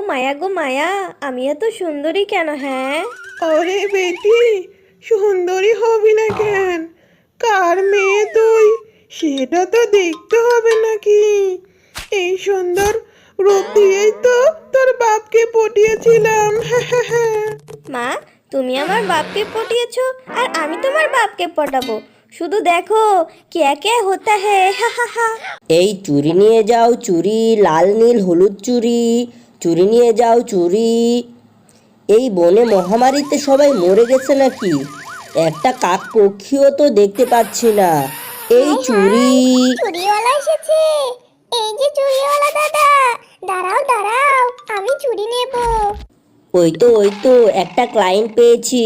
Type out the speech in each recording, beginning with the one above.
মায়া গো মায়া, আমি এত সুন্দরী কেন? হ্যাঁ, আরে বেটি, সুন্দরী হবি না কেন? কার মেয়ে তুই সেটা তো দেখতে হবে নাকি? এই সুন্দর রূপ দিয়েই তো তোর বাপকে পটিয়েছিলাম। মা, তুমি আমার বাপকে পটিয়েছো আর আমি তোমার বাপকে পটাবো। শুধু দেখো কে কে হতা হে, হা হা হা। এই চুড়ি নিয়ে যাও, চুড়ি, লাল নীল হলুদ চুড়ি, চুড়ি নিয়ে যাও চুড়ি। এই বনে মহামারীতে সবাই মরে গেছে নাকি? একটা কাক পক্ষীও তো দেখতে পাচ্ছি না। এই চুড়ি। চুড়িওয়ালা এসেছে। এই যে চুড়িওয়ালা দাদা, দাঁড়াও দাঁড়াও, আমি চুড়ি নেব। ওই তো একটা ক্লায়েন্ট পেয়েছি।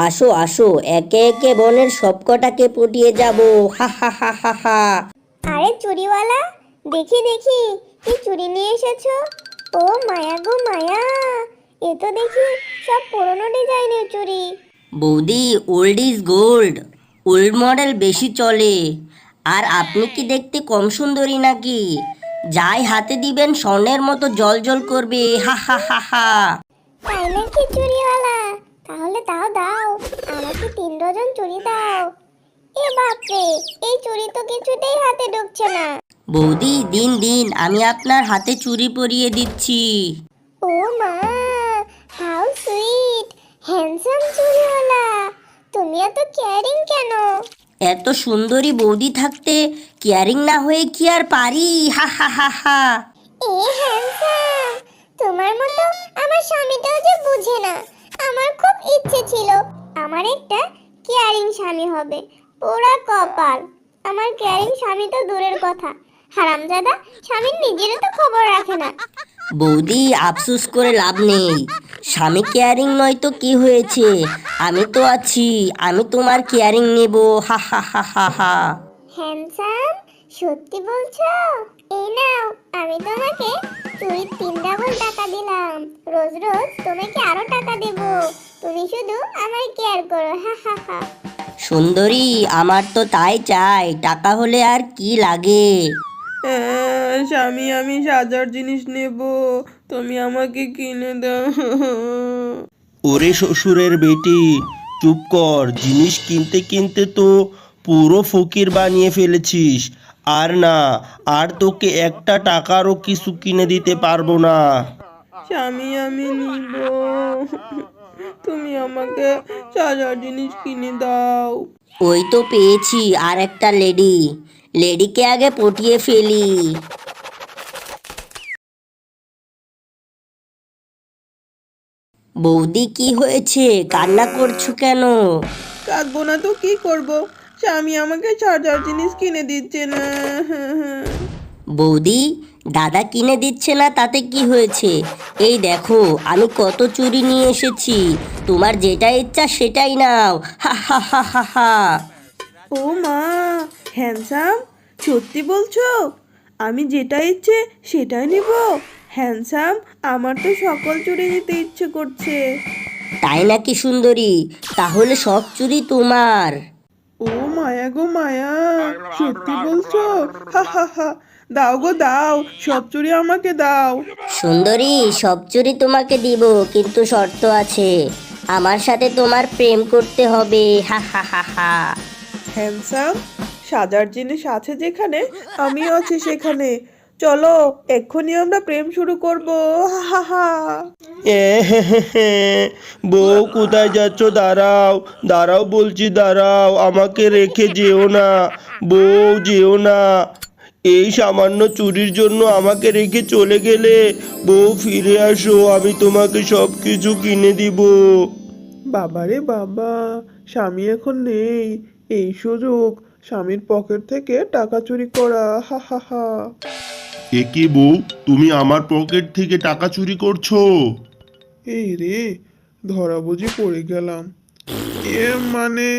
আসো আসো, একে একে বনের সবকটাকে পটিয়ে যাব। হা হা হা হা হা। আরে চুড়িওয়ালা, দেখি দেখি কি চুড়ি নিয়ে এসেছো। ও মায়া গো মায়া, এ তো দেখি সব পুরনো ডিজাইনের চুড়ি। বৌদি, old is gold, old model বেশি চলে। আর আপনি কি দেখতে কম সুন্দরী নাকি? যাই হাতে দিবেন স্বর্ণের মতো জল জল করবে। হা হা হা হা। তাই নাকি চুড়িওয়ালা? তাহলে দাও দাও, আমাকে 3 ডজন চুড়ি দাও। এ বাপরে, এই চুড়ি তো কিছুতেই হাতে ঢুকছে না। বৌদি, দিন দিন, আমি আপনার হাতে চুড়ি পরিয়ে দিচ্ছি। ও মা, হাউ সুইট, হ্যান্ডসাম চুড়িওয়ালা। তুমি এত কেয়ারিং কেন? এত সুন্দরী বৌদি থাকতে কেয়ারিং না হয়ে কি আর পারি? হা হা হা হা। এ হ্যান্ডসাম, তোমার মতো আমার স্বামীটাও যে বুঝে না। আমার খুব ইচ্ছে ছিল আমার একটা কেয়ারিং স্বামী হবে। পোড়া কপাল, আমার কেয়ারিং স্বামী তো দূরের কথা, হারামজাদা স্বামীর নিজেরও তো খবর রাখে না। বৌদি, আফসোস করে লাভ নেই। স্বামী কেয়ারিং নয় তো কি হয়েছে? আমি তো আছি, আমি তোমার কেয়ারিং নেব। হা হা হা হা হা। হ্যান্ডসাম, সত্যি বলছো? এই নাও, আমি তোমাকে চুরির 3 ডাবল টাকা দিলাম। রোজ রোজ তোমাকে আরো টাকা দেব। তুমি শুধু আমার কেয়ার করো। হা হা হা। সুন্দরী, আমার তো তাই চাই, টাকা হলে আর কি লাগে। স্বামী, আমি সাজার জিনিস নেব, তুমি আমাকে কিনে দাও। ওরে শ্বশুরের বেটি, চুপ কর। জিনিস কিনতে কিনতে তো পুরো ফকির বানিয়ে ফেলেছিস। আর না, আর তোকে একটা টাকারও কিছু কিনে দিতে পারবো না। স্বামী, আমি নিব, তুমি আমাকে সাজার জিনিস কিনে দাও। ওই তো পেয়েছি আর একটা লেডি। লেডিকে আগে পটিয়ে ফেলি। বৌদি, কি হয়েছে? কান্না করছো কেন? কাঁদবো না তো কি করব? স্বামী আমাকে সাজার জিনিস কিনে দিচ্ছে না। বৌদি, দাদা কিনে দিচ্ছে না তাতে কি হয়েছে? এই দেখো, আমি কত চুড়ি নিয়ে এসেছি। তোমার যেটা ইচ্ছা সেটাই নাও। হা হা হা হা হা। ও মা, হ্যান্ডসাম, সত্যি বলছো? আমি যেটা ইচ্ছে সেটাই নিব? হ্যান্ডসাম, আমার তো সকল চুড়ি নিতে ইচ্ছে করছে। তাই নাকি সুন্দরী? তাহলে সব চুড়ি তোমার। ও মায়া গো মায়া, সত্যি বলছো? হা হা হা। দাও গো দাও, সব চুড়ি আমাকে দাও। সুন্দরী, সব চুড়ি তোমাকে দিব, কিন্তু শর্ত আছে। আমার সাথে তোমার প্রেম করতে হবে। হা হা হা হা। হ্যান্ডসাম, সাজার জিনিস আছে যেখানে, আমিও আছি সেখানে। চলো, এক্ষুনি আমরা প্রেম শুরু করবো। হা হা হা। এ হে হে হে। বউ, কোথায় যাচ্ছ? দাঁড়াও দাঁড়াও বলছি, দাঁড়াও, আমাকে রেখে যেও না। বউ, যেও না। এই সামান্য চুরির জন্য আমাকে রেখে চলে গেলে? বউ, ফিরে আসো, আমি তোমাকে সব কিছু কিনে দিব। বাবারে বাবা, স্বামী এখন নেই, এই সুযোগ স্বামীর পকেট থেকে টাকা চুরি করা। হা হা হা। এ কি বউ, তুমি আমার পকেট থেকে টাকা চুরি করছো? এই রে, ধরা বুঝি পড়ে গেলাম। এ মানে,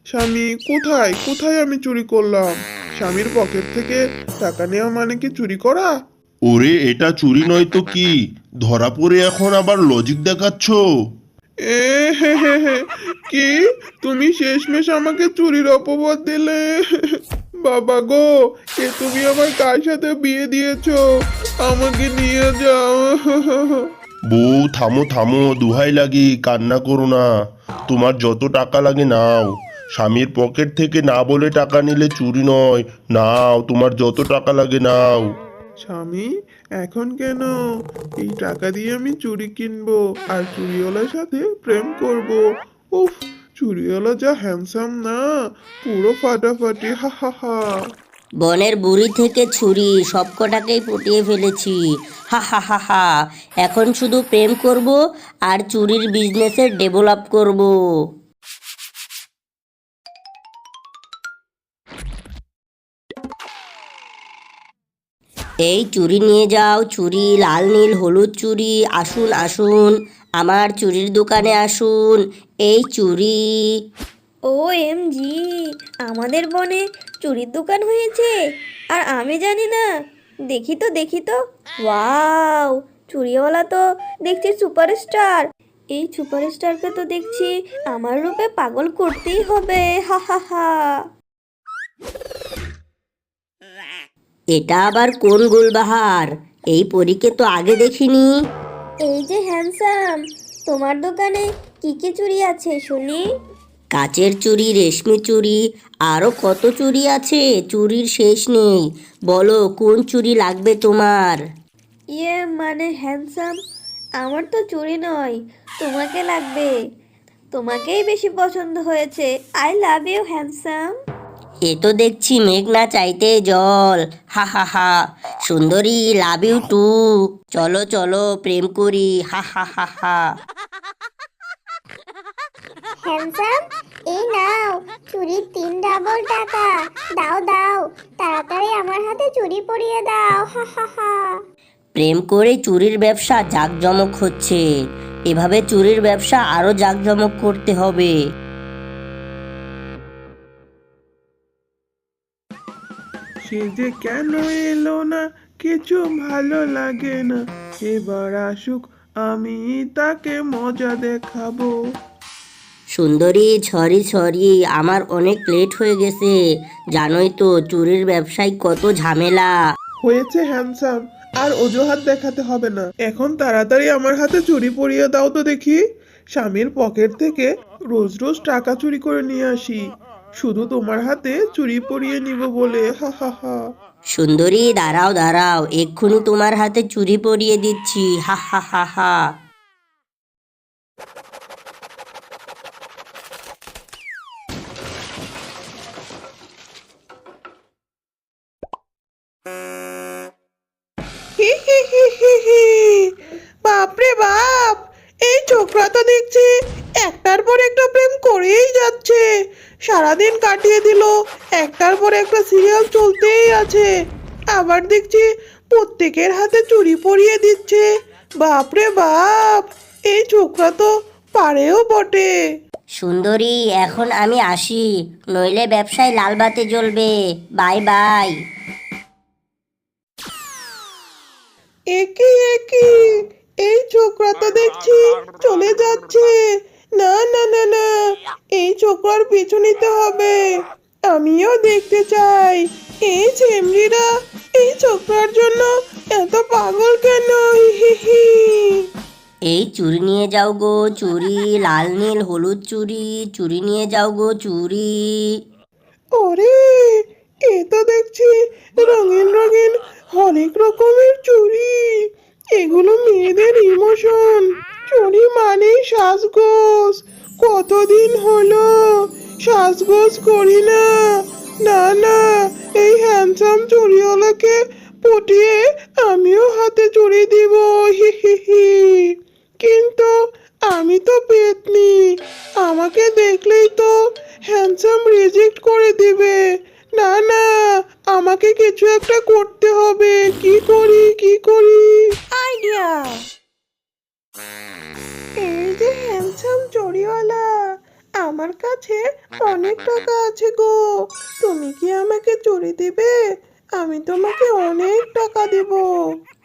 স্বামী কোথায় কোথায় আমি চুরি করলাম? স্বামীর পকেট থেকে টাকা নেওয়া মানে কি চুরি করা? ওরে, এটা চুরি নয় তো কি? ধরা পড়ে এখন আবার লজিক দেখাচ্ছ? এ হে হে হে, কি তুমি শেষমেশ আমাকে চুরির অপবাদ দিলে? বাবা গো, এ তুমি আমার কার সাথে বিয়ে দিয়েছো? আমাকে নিয়ে যাও। বউ থামো থামো, দুহাই লাগি, কান্না করো না। তোমার যত টাকা লাগে নাও। স্বামীর পকেট থেকে না বলে টাকা নিলে চুরি নয়। নাও, তোমার যত টাকা লাগে নাও। স্বামী, এখন কেন? এই টাকা দিয়ে আমি চুড়ি কিনবো আর চুড়িওয়ালার সাথে প্রেম করব। উফ, চুড়িওয়ালা যা হ্যান্ডসাম না, পুরো ফাটাফাটি, হা হা হা। বনের বুড়ি থেকে ছুরি সব কটাকেই পটিয়ে ফেলেছি, হা হা হা হা। এখন শুধু প্রেম করব আর চুরির বিজনেসের ডেভেলপ করব। এই চুড়ি নিয়ে যাও, চুড়ি, লাল নীল হলুদ চুড়ি, আসুন আসুন আমার চুড়ির দোকানে আসুন। এই চুড়ি। OMG, আমাদের বনে চুরির দোকান হয়েছে আর আমি জানি না। দেখি তো দেখি তো, ওয়াও, চুরিওয়ালা তো দেখছি সুপারস্টার। এই সুপারস্টারকে তো দেখছি আমার রূপে পাগল করতেই হবে, হা হা হা। এটা আবার কোন গুলবাহার? এই পরীকে তো আগে দেখিনি। এই যে হ্যান্ডসাম, তোমার দোকানে কি কি চুড়ি আছে শুনি? কাচের চুড়ি, রেশমি চুড়ি, আরও কত চুড়ি আছে, চুড়ির শেষ নেই। বলো কোন চুড়ি লাগবে তোমার? মানে হ্যান্ডসাম, আমার তো চুড়ি নয়, তোমাকে লাগবে। তোমাকেই বেশি পছন্দ হয়েছে। I love you handsome. এ তো দেখছি মেঘ না চাইতে জল, হা হা হা। সুন্দরী, লাভ ইউ টু। চলো চলো প্রেম করি, হা হা হা হা। হ্যান্ডসাম, এই নাও চুরির 3 ডাবল টাকা। দাও দাও, তাড়াতাড়ি আমার হাতে চুড়ি পরিয়ে দাও, হা হা হা। প্রেম করে চুরির ব্যবসা জাঁকজমক হচ্ছে, এভাবে চুরির ব্যবসা আরো জাঁকজমক করতে হবে। সে যে কেন এলো না, কিছু ভালো লাগে না। এবার আসুক, আমি তাকে মজা দেখাবো। সুন্দরী, সরি সরি, আমার অনেক লেট হয়ে গেছে। জানোই তো চুরির ব্যবসায় কত ঝামেলা। হয়েছে হ্যান্ডসাম, আর অজুহাত দেখাতে হবে না। এখন তাড়াতাড়ি আমার হাতে চুড়ি পরিয়ে দাও তো দেখি। স্বামীর পকেট থেকে রোজ রোজ টাকা চুরি করে নিয়ে আসি, শুধু তোমার হাতে চুড়ি পরিয়ে নিব বলে, হা হা হা। সুন্দরী, দাঁড়াও দাঁড়াও, এক্ষুনি তোমার হাতে চুড়ি পরিয়ে দিচ্ছি, হা হা হা হা। হি হি হি হি হি। বাপরে বাপ, এই ছোকরা তো দেখছি একটার পর একটা প্রেম করেই যাচ্ছে। সারাদিন কাটিয়ে দিল, একটার পর একটা সিরিয়াল চলতেই আছে। আবার দেখছি প্রত্যেকের হাতে চুড়ি পরিয়ে দিচ্ছে। বাপরে বাপ, এই ছোকরা তো পারেও বটে। সুন্দরী, এখন আমি আসি, নইলে ব্যবসায় লাল বাতি জ্বলবে। Bye bye. একই একই, এই ছোকরা তো দেখছি চলে যাচ্ছে। না না না না, এই ছোকরার পিছু নিতে হবে। আমিও দেখতে চাই এই ছেমড়িরা এই ছোকরার জন্য এত পাগল কেন, হি হি হি। এই চুড়ি নিয়ে যাও গো, চুড়ি, লাল নীল হলুদ চুড়ি, চুড়ি নিয়ে যাও গো চুড়ি। ওরে, এ তো দেখছি রঙিন রঙিন অনেক রকমের চুড়ি। এগুলো মেয়েদের ইমোশন। চুড়ি মানেই সাজগোজ। কতদিন হলো সাজগোজ করি না। না না, এই হ্যান্ডসাম চুড়িওয়ালাকে পটিয়ে আমিও হাতে চুড়ি দিব, হি হি হি। কিন্তু আমি তো পেতনি, আমাকে দেখলেই তো হ্যান্ডসাম রিজেক্ট করে দিবে। না না, আমাকে কিছু একটা করতে হবে। কি করি কি করি? আইডিয়া! এই যে হ্যান্ডসাম চড়িওয়ালা, আমার কাছে অনেক টাকা আছে গো। তুমি কি আমাকে চড়ি দিবে? আমি তোমাকে অনেক টাকা দেব।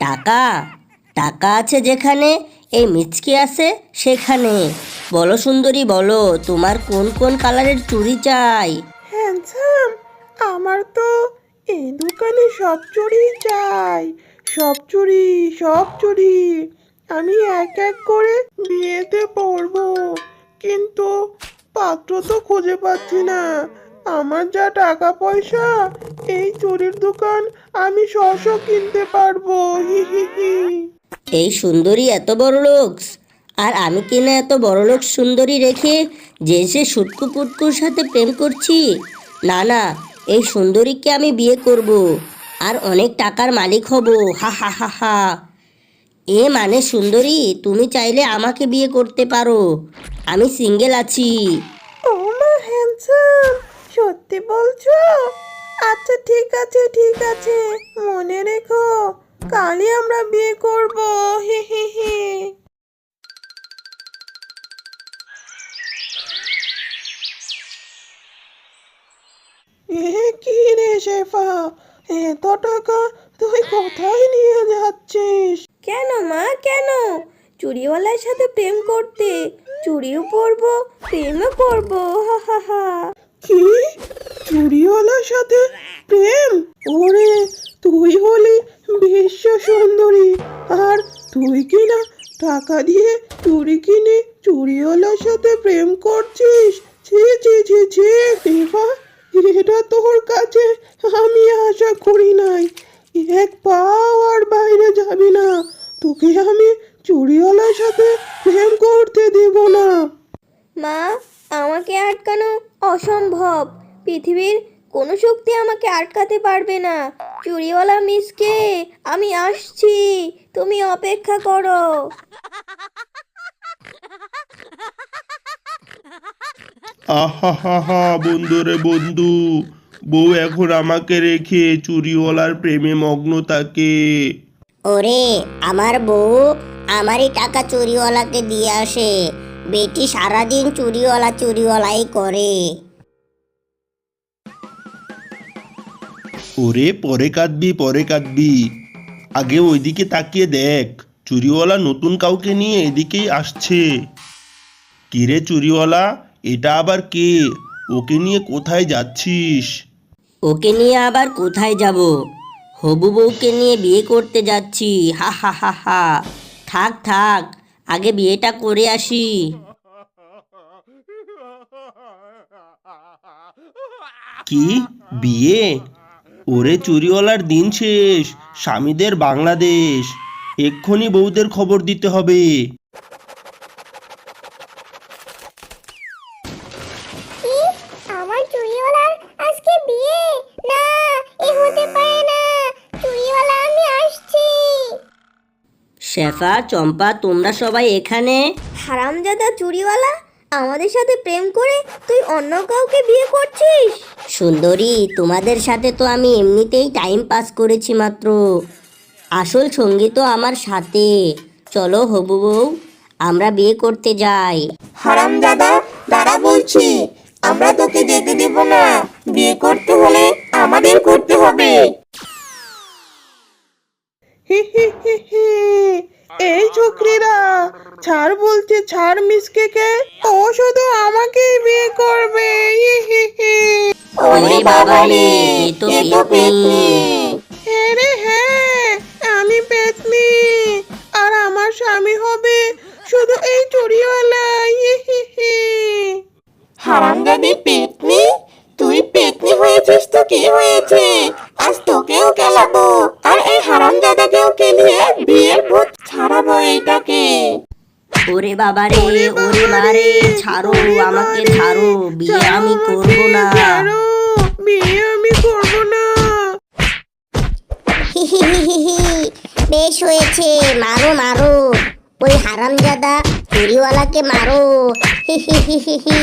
টাকা? টাকা আছে যেখানে এই মিচকে আছে সেখানে। বলো সুন্দরী, বলো তোমার কোন কোন কালারের চুড়ি চাই? হ্যান্ডসাম, আমার তো এই দোকানে সব চুড়ি চাই। সব চুড়ি, সব চুড়ি। আমি এক এক করে বিয়েতে পড়বো, কিন্তু পাত্র তো খুঁজে পাচ্ছি না। আমার যা টাকা পয়সা, এই চুরির দোকান আমি কিনতে পারবো। হি হি হি। এই সুন্দরী এত বড় লোক, আর আমি কিনা এত বড় লোক সুন্দরী রেখে যে সে সুটকু পুটকুর সাথে প্রেম করছি। না না, এই সুন্দরীকে আমি বিয়ে করব আর অনেক টাকার মালিক হব। হা হা হা হা। এ মানে সুন্দরী, তুমি চাইলে আমাকে বিয়ে করতে পারো, আমি সিঙ্গেল আছি। ও মা হ্যান্ডসাম, সত্যি বলছো? আচ্ছা ঠিক আছে ঠিক আছে, মনে রেখো কালই আমরা বিয়ে করবো। হি হি হি। কি রে শেফা, এত টাকা তুই কোথায় নিয়ে যাচ্ছিস? কেন মা, কেন? চুরিওয়ালার সাথে প্রেম করতে। চুরিও পরবো, প্রেমও করবো। হা হা হা। কি, চুরিওয়ালার সাথে প্রেম? ওরে, তুই হলি বিশ্ব সুন্দরী, আর তুই কিনা টাকা দিয়ে চুরি কিনে চুরিওয়ালার সাথে প্রেম করছিস? ছি ছি ছি ছি শেফা, এটা তোর কাছে আমি আশা করি নাই। এক পাও আর বাইরে যাবি না, তোকে আমি চুরিওয়ালার সাথে প্রেম করতে দেব না। মা, আমাকে আটকানো অসম্ভব। পৃথিবীর কোনো শক্তি আমাকে আটকাতে পারবে না। চুরিওয়ালা মিসকে, আমি আসছি, তুমি অপেক্ষা করো। আহা হা হা, বন্ধু রে বন্ধু, বউ এখন আমাকে রেখে চুরিওয়ালার প্রেমে মগ্ন থাকে। ওরে, আমার বউ আমারই টাকা চুরিওয়ালাকে দিয়ে আসে। বেটি সারাদিন চুরিওয়ালাই করে। ওরে, পরে কাঁদবি পরে কাঁদবি, আগে ওইদিকে তাকিয়ে দেখ, চুরিওয়ালা নতুন কাউকে নিয়ে এদিকেই আসছে। কিরে চুরিওয়ালা, এটা আবার কে? ওকে নিয়ে কোথায় যাচ্ছিস? ওকে নিয়ে আবার কোথায় যাব? হবু বউকে নিয়ে বিয়ে করতে যাচ্ছি। হা হা হা হা। থাক থাক, আগে বিয়েটা করে আসি। কি বিয়ে? ওরে চুরিওয়ালার দিন শেষ, স্বামীদের বাংলাদেশ, এক্ষুনি বউদের খবর দিতে হবে। কি, আমার চুরিওয়ালার আজকে বিয়ে? না, এ হতে পারে না। চুরিওয়ালা, আমি আসছি। শেফা, চম্পা, তোমরা সবাই এখানে? হারামজাদা চুরিওয়ালা, আমাদের সাথে প্রেম করে তুই অন্য কাউকে বিয়ে করছিস? সুন্দরী, তোমাদের সাথে তো আমি এমনিতেই টাইম পাস করেছি মাত্র, আসল সঙ্গী তো আমার সাথে। চলো হবু বউ, আমরা বিয়ে করতে যাই। হারামজাদা, দাঁড়া বলছি, আমরা তোকে যেতে দেব না। বিয়ে করতে হলে আমাদের করতে হবে। হি হি হি হি। এই ছোকরিরা, ছাড় বলছে, ছাড় মিসকে, ও শুধু আমাকেই বিয়ে করবে। হি হি হি। ওরে বাবা রে, এ তো পেতনি। হ্যাঁ রে হ্যাঁ, আমি পেতনি, আর আমার স্বামী হবে শুধু এই চুরিওয়ালা। হি হি হি। হারামজাদি পেতনি, তুই পেতনি হয়েছিস তো কি হয়েছে? আজ তোকেও কেলাবো, আর এই হারামজাদাকেও কেলিয়ে বিয়ের ভূত ছাড়াবো এইটাকে। ওরে বাবা রে, ওরে মারে, ছাড়ো আমাকে, ছাড়ো, বিয়ে আমি করব না। ছাড়ো, বিয়ে আমি করব না। বেশ হয়েছে, মারো মারো, ওই হারামজাদা চুরিওয়ালাকে মারো। হি হি হি হি হি।